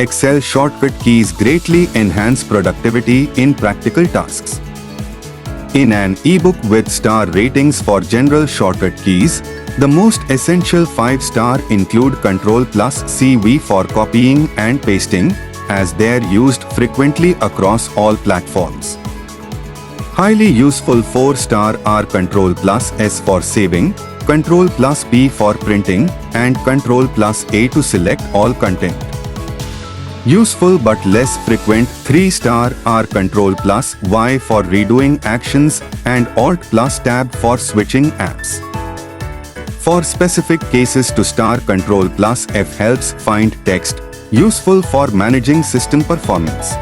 Excel shortcut keys greatly enhance productivity in practical tasks. In an ebook with star ratings for general shortcut keys, the most essential 5-star include Ctrl+CV for copying and pasting, as they're used frequently across all platforms. Highly useful 4-star are Ctrl+S for saving, Ctrl+P for printing, and Ctrl+A to select all content. Useful but less frequent 3-star are Ctrl+Y for redoing actions and Alt+Tab for switching apps. For specific cases, 2-star Ctrl+F helps find text, useful for managing system performance.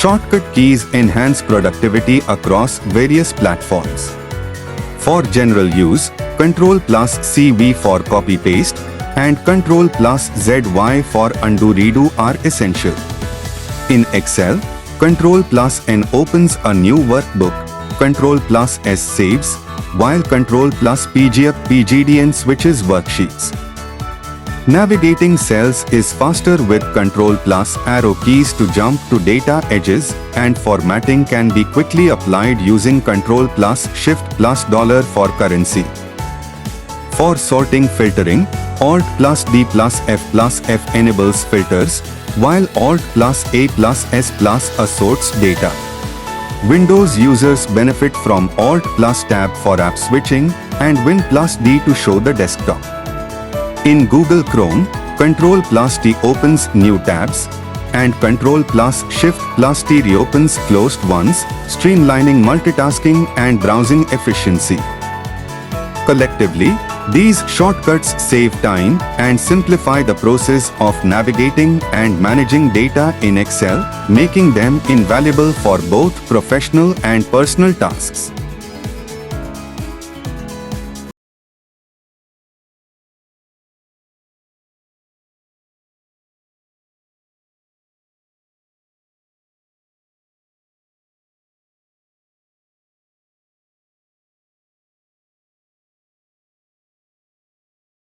Shortcut keys enhance productivity across various platforms. For general use, Ctrl+CV for copy-paste and Ctrl+ZY for undo-redo are essential. In Excel, Ctrl+N opens a new workbook, Ctrl+S saves, while Ctrl+PGDN switches worksheets. Navigating cells is faster with Ctrl+arrow keys to jump to data edges, and formatting can be quickly applied using Ctrl+Shift+$ for currency. For sorting filtering, Alt+D+F+F enables filters, while Alt+A+S+A sorts data. Windows users benefit from Alt+Tab for app switching and Win+D to show the desktop. In Google Chrome, Ctrl+T opens new tabs, and Ctrl+Shift+T reopens closed ones, streamlining multitasking and browsing efficiency. Collectively, these shortcuts save time and simplify the process of navigating and managing data in Excel, making them invaluable for both professional and personal tasks.